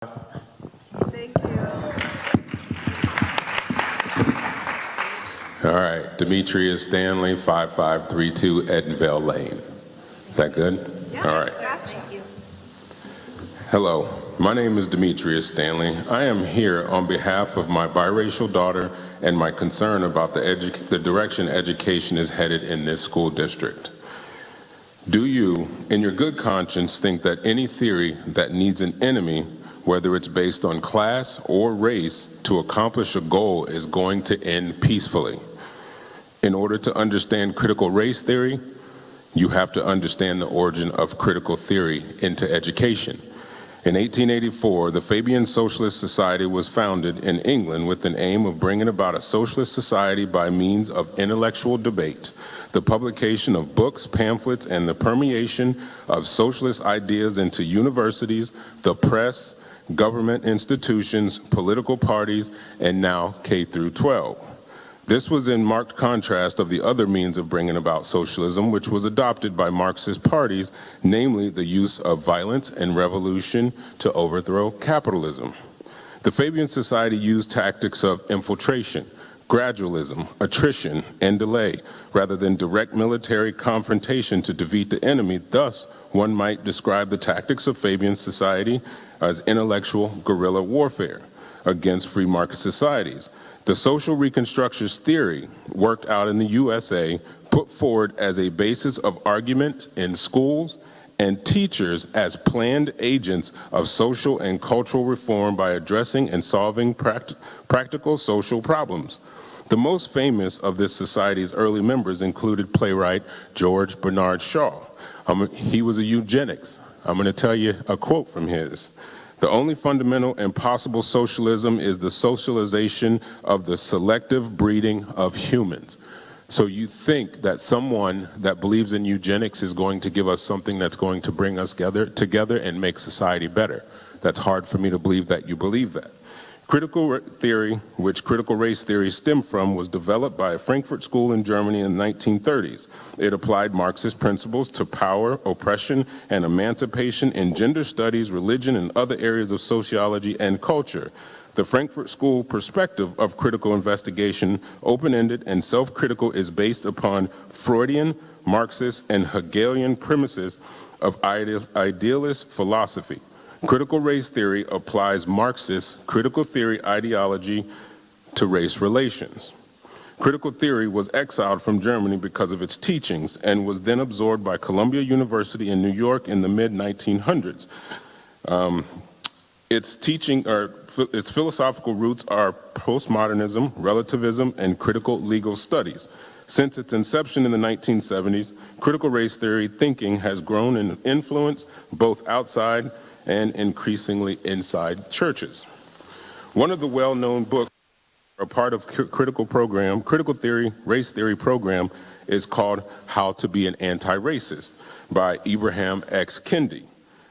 Thank you. All right, Demetrius Stanley, 5532 Edenvale Lane. Is that good? Yes, All right. sir. Thank you. Hello, my name is Demetrius Stanley. I am here on behalf of my biracial daughter and my concern about the direction education is headed in this school district. Do you, in your good conscience, think that any theory that needs an enemy, whether it's based on class or race, to accomplish a goal is going to end peacefully? In order to understand critical race theory, you have to understand the origin of critical theory into education. In 1884, the Fabian Socialist Society was founded in England with an aim of bringing about a socialist society by means of intellectual debate, the publication of books, pamphlets, and the permeation of socialist ideas into universities, the press, government institutions, political parties, and now K through 12. This was in marked contrast of the other means of bringing about socialism, which was adopted by Marxist parties, namely the use of violence and revolution to overthrow capitalism. The Fabian Society used tactics of infiltration, gradualism, attrition, and delay, rather than direct military confrontation to defeat the enemy. Thus, one might describe the tactics of Fabian Society as intellectual guerrilla warfare against free market societies. The social reconstructionist theory worked out in the USA, put forward as a basis of argument in schools and teachers as planned agents of social and cultural reform by addressing and solving practical social problems. The most famous of this society's early members included playwright George Bernard Shaw. He was a eugenics. I'm going to tell you a quote from his. The only fundamental and possible socialism is the socialization of the selective breeding of humans. So you think that someone that believes in eugenics is going to give us something that's going to bring us together and make society better. That's hard for me to believe that you believe that. Critical theory, which critical race theory stemmed from, was developed by a Frankfurt school in Germany in the 1930s. It applied Marxist principles to power, oppression, and emancipation in gender studies, religion, and other areas of sociology and culture. The Frankfurt School perspective of critical investigation, open-ended and self-critical, is based upon Freudian, Marxist, and Hegelian premises of idealist philosophy. Critical race theory applies Marxist critical theory ideology to race relations. Critical theory was exiled from Germany because of its teachings and was then absorbed by Columbia University in New York in the mid-1900s. Its philosophical roots are postmodernism, relativism, and critical legal studies. Since its inception in the 1970s, critical race theory thinking has grown in influence both outside and increasingly inside churches. One of the well-known books, a part of critical theory, race theory program, is called How to Be an Anti-Racist by Ibram X. Kendi.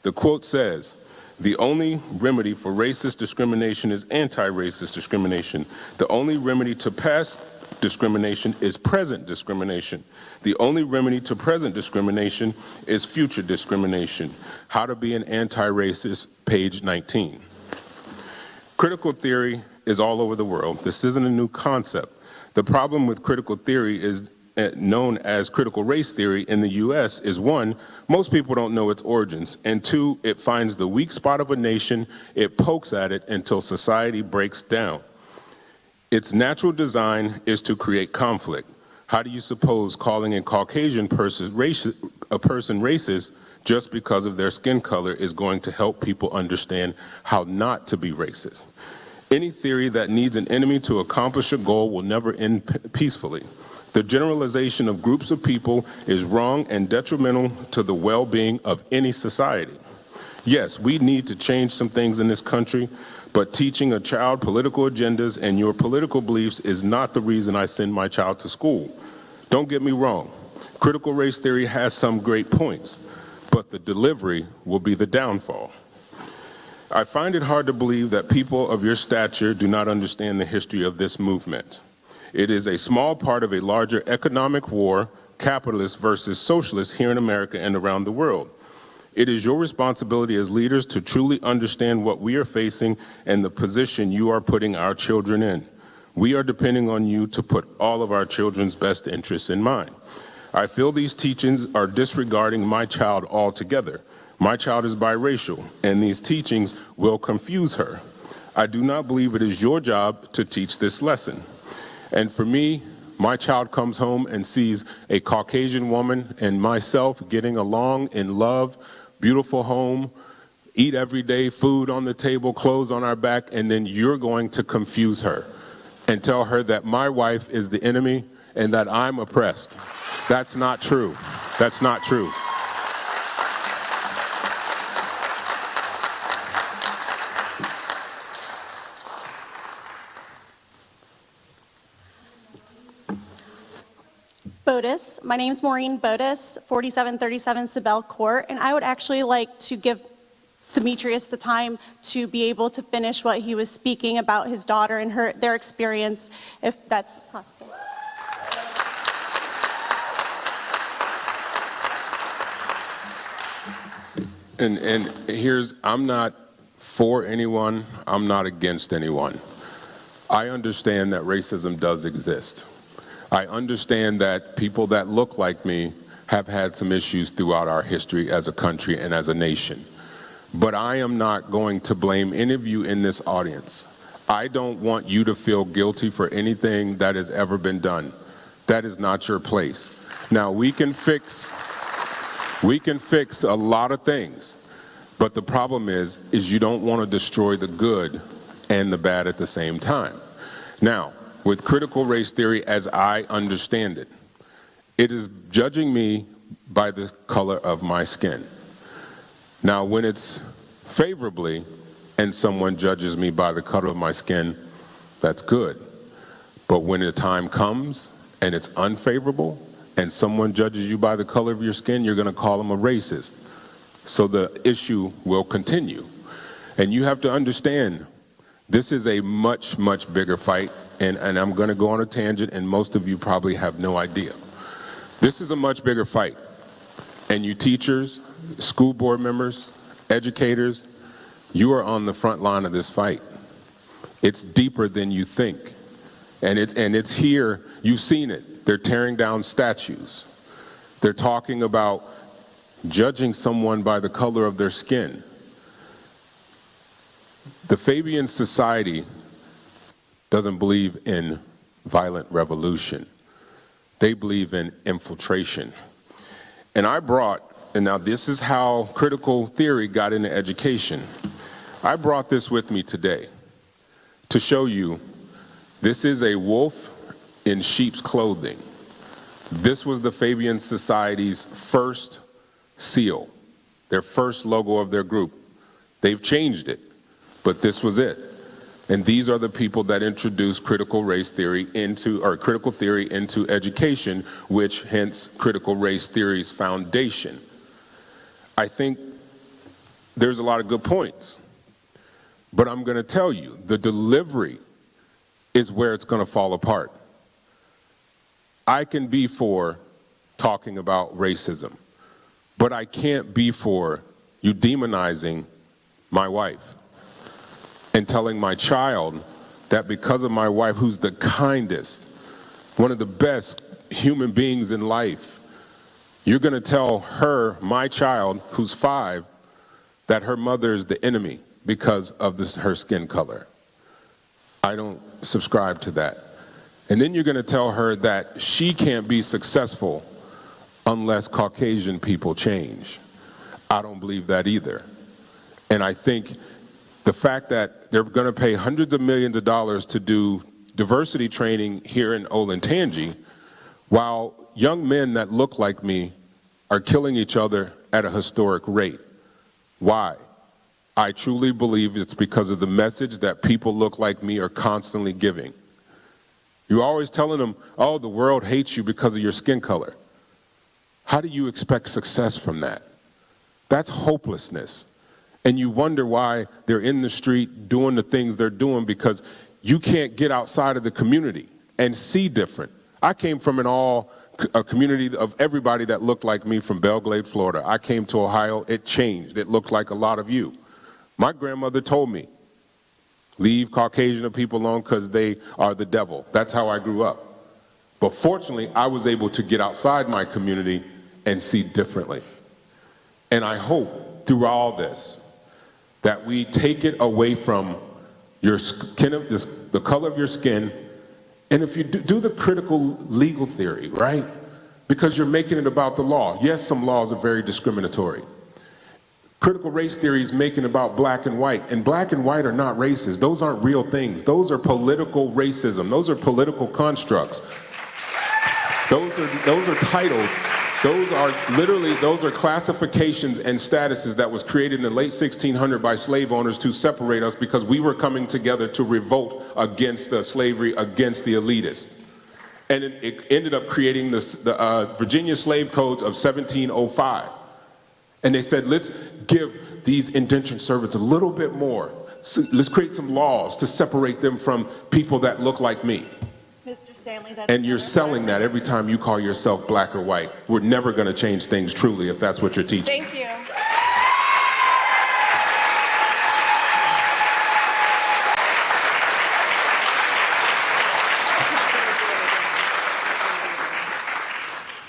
The quote says, "The only remedy for racist discrimination is anti-racist discrimination. The only remedy to past discrimination is present discrimination. The only remedy to present discrimination is future discrimination." How to Be an Anti-Racist, page 19. Critical theory is all over the world. This isn't a new concept. The problem with critical theory is known as critical race theory in the US is one, most people don't know its origins, and two, it finds the weak spot of a nation, it pokes at it until society breaks down. Its natural design is to create conflict. How do you suppose calling a Caucasian person racist just because of their skin color is going to help people understand how not to be racist? Any theory that needs an enemy to accomplish a goal will never end peacefully. The generalization of groups of people is wrong and detrimental to the well-being of any society. Yes, we need to change some things in this country, but teaching a child political agendas and your political beliefs is not the reason I send my child to school. Don't get me wrong. Critical race theory has some great points, but the delivery will be the downfall. I find it hard to believe that people of your stature do not understand the history of this movement. It is a small part of a larger economic war, capitalist versus socialist, here in America and around the world. It is your responsibility as leaders to truly understand what we are facing and the position you are putting our children in. We are depending on you to put all of our children's best interests in mind. I feel these teachings are disregarding my child altogether. My child is biracial, and these teachings will confuse her. I do not believe it is your job to teach this lesson. And for me, my child comes home and sees a Caucasian woman and myself getting along in love, beautiful home, eat every day, food on the table, clothes on our back, and then you're going to confuse her and tell her that my wife is the enemy and that I'm oppressed. That's not true. That's not true. Bodis. My name is Maureen Bodis, 4737 Sibel Court, and I would actually like to give Demetrius the time to be able to finish what he was speaking about his daughter and their experience, if that's possible. And I'm not for anyone, I'm not against anyone. I understand that racism does exist. I understand that people that look like me have had some issues throughout our history as a country and as a nation. But I am not going to blame any of you in this audience. I don't want you to feel guilty for anything that has ever been done. That is not your place. Now, we can fix a lot of things, but the problem is you don't want to destroy the good and the bad at the same time. Now, with critical race theory, as I understand it, it is judging me by the color of my skin. Now, when it's favorably and someone judges me by the color of my skin, that's good. But when the time comes and it's unfavorable and someone judges you by the color of your skin, you're going to call them a racist. So the issue will continue. And you have to understand, this is a much, much bigger fight. And I'm going to go on a tangent, and most of you probably have no idea. This is a much bigger fight. And you teachers, school board members, educators, you are on the front line of this fight. It's deeper than you think. And it's here. You've seen it. They're tearing down statues. They're talking about judging someone by the color of their skin. The Fabian Society doesn't believe in violent revolution. They believe in infiltration. And now this is how critical theory got into education. I brought this with me today to show you this is a wolf in sheep's clothing. This was the Fabian Society's first seal, their first logo of their group. They've changed it, but this was it. And these are the people that introduced critical theory into education, which hence critical race theory's foundation. I think there's a lot of good points, but I'm going to tell you, the delivery is where it's going to fall apart. I can be for talking about racism, but I can't be for you demonizing my wife and telling my child that because of my wife, who's the kindest, one of the best human beings in life, you're going to tell her, my child, who's 5, that her mother is the enemy because of her skin color. I don't subscribe to that. And then you're going to tell her that she can't be successful unless Caucasian people change. I don't believe that either. And I think the fact that they're going to pay hundreds of millions of dollars to do diversity training here in Olentangy, while young men that look like me are killing each other at a historic rate. Why? I truly believe it's because of the message that people look like me are constantly giving. You're always telling them, oh, the world hates you because of your skin color. How do you expect success from that? That's hopelessness. And you wonder why they're in the street doing the things they're doing, because you can't get outside of the community and see different. I came from an all a community of everybody that looked like me from Belgrade, Florida. I came to Ohio, it changed. It looked like a lot of you. My grandmother told me, leave Caucasian people alone because they are the devil. That's how I grew up. But fortunately, I was able to get outside my community and see differently. And I hope through all this that we take it away from your skin, the color of your skin, and if you do the critical legal theory, right? Because you're making it about the law. Yes, some laws are very discriminatory. Critical race theory is making about black and white, and black and white are not racist. Those aren't real things. Those are political racism. Those are political constructs. Those are titles. Those are classifications and statuses that was created in the late 1600s by slave owners to separate us because we were coming together to revolt against the slavery, against the elitists. And it ended up creating the Virginia Slave Codes of 1705. And they said, let's give these indentured servants a little bit more. So let's create some laws to separate them from people that look like me. Mr. Stanley, that's And you're selling that every time you call yourself black or white. We're never going to change things truly if that's what you're teaching. Thank you.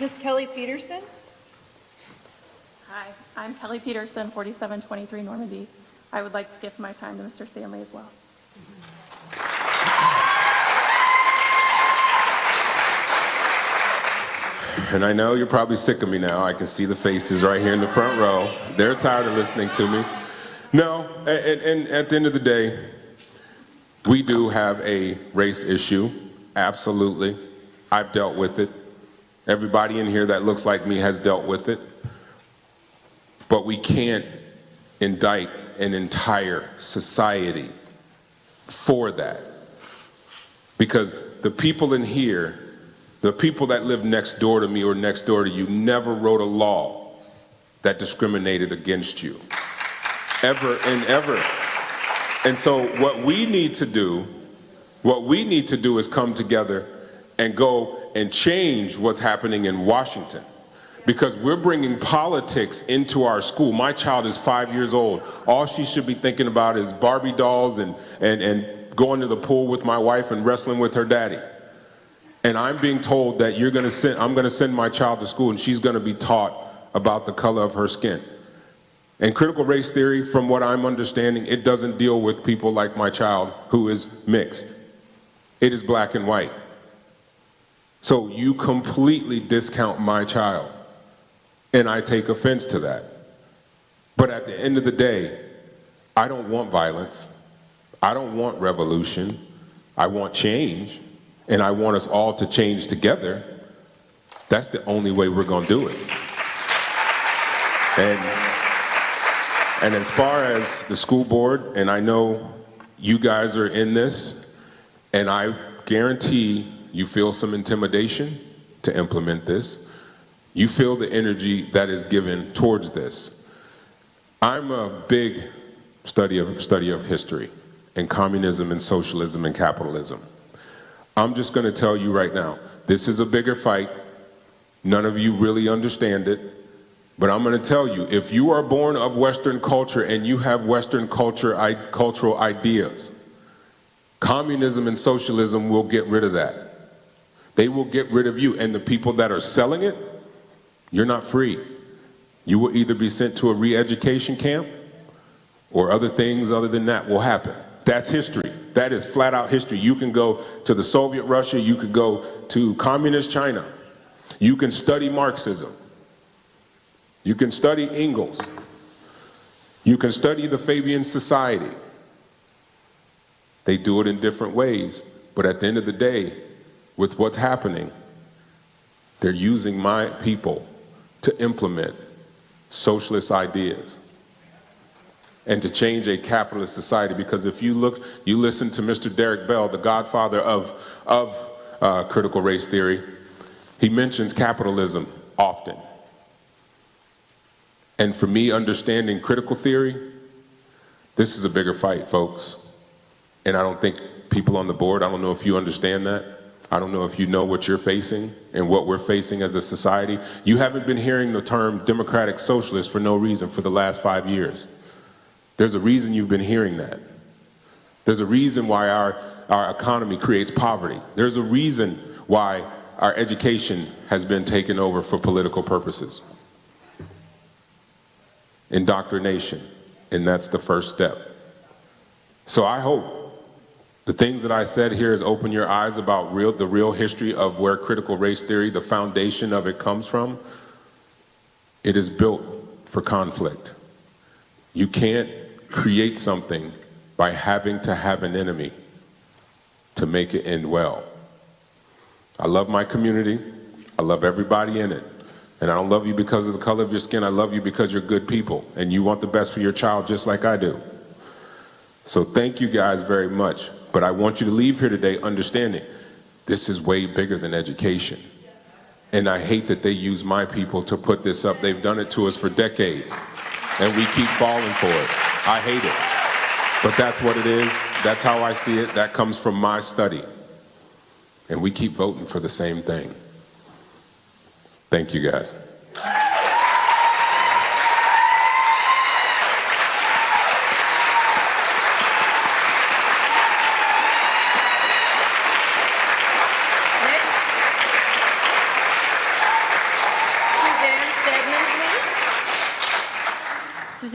Ms. Kelly Peterson? Hi, I'm Kelly Peterson, 4723 Normandy. I would like to give my time to Mr. Stanley as well. And I know you're probably sick of me now. I can see the faces right here in the front row. They're tired of listening to me. No, and at the end of the day, we do have a race issue, absolutely. I've dealt with it. Everybody in here that looks like me has dealt with it. But we can't indict an entire society for that. Because the people in here, the people that live next door to me or next door to you never wrote a law that discriminated against you. Ever and ever. And so what we need to do is come together and go and change what's happening in Washington. Because we're bringing politics into our school. My child is 5 years old. All she should be thinking about is Barbie dolls and going to the pool with my wife and wrestling with her daddy. And I'm being told that I'm gonna send my child to school and she's gonna be taught about the color of her skin. And critical race theory, from what I'm understanding, it doesn't deal with people like my child who is mixed. It is black and white. So you completely discount my child. And I take offense to that. But at the end of the day, I don't want violence. I don't want revolution. I want change. And I want us all to change together. That's the only way we're going to do it. And as far as the school board, and I know you guys are in this, and I guarantee you feel some intimidation to implement this. You feel the energy that is given towards this. I'm a big study of history and communism and socialism and capitalism. I'm just going to tell you right now, this is a bigger fight. None of you really understand it, but I'm going to tell you, if you are born of Western culture and you have Western cultural ideas, communism and socialism will get rid of that. They will get rid of you, and the people that are selling it, you're not free. You will either be sent to a re-education camp or other things other than that will happen. That's history. That is flat out history. You can go to the Soviet Russia, you could go to communist China. You can study Marxism. You can study Engels. You can study the Fabian Society. They do it in different ways, but at the end of the day, with what's happening, they're using my people to implement socialist ideas and to change a capitalist society. Because if you listen to Mr. Derek Bell, the godfather of critical race theory, he mentions capitalism often. And for me, understanding critical theory, this is a bigger fight, folks. And I don't think people on the board, I don't know if you understand that. I don't know if you know what you're facing and what we're facing as a society. You haven't been hearing the term democratic socialist for no reason for the last 5 years. There's a reason you've been hearing that. There's a reason why our economy creates poverty. There's a reason why our education has been taken over for political purposes. Indoctrination, and that's the first step. So I hope the things that I said here has opened your eyes about the real history of where critical race theory, the foundation of it, comes from. It is built for conflict. You can't create something by having to have an enemy to make it end well. I love my community. I love everybody in it. And I don't love you because of the color of your skin. I love you because you're good people and you want the best for your child just like I do. So thank you guys very much. But I want you to leave here today understanding this is way bigger than education. And I hate that they use my people to put this up. They've done it to us for decades and we keep falling for it. I hate it. But that's what it is. That's how I see it. That comes from my study. And we keep voting for the same thing. Thank you guys.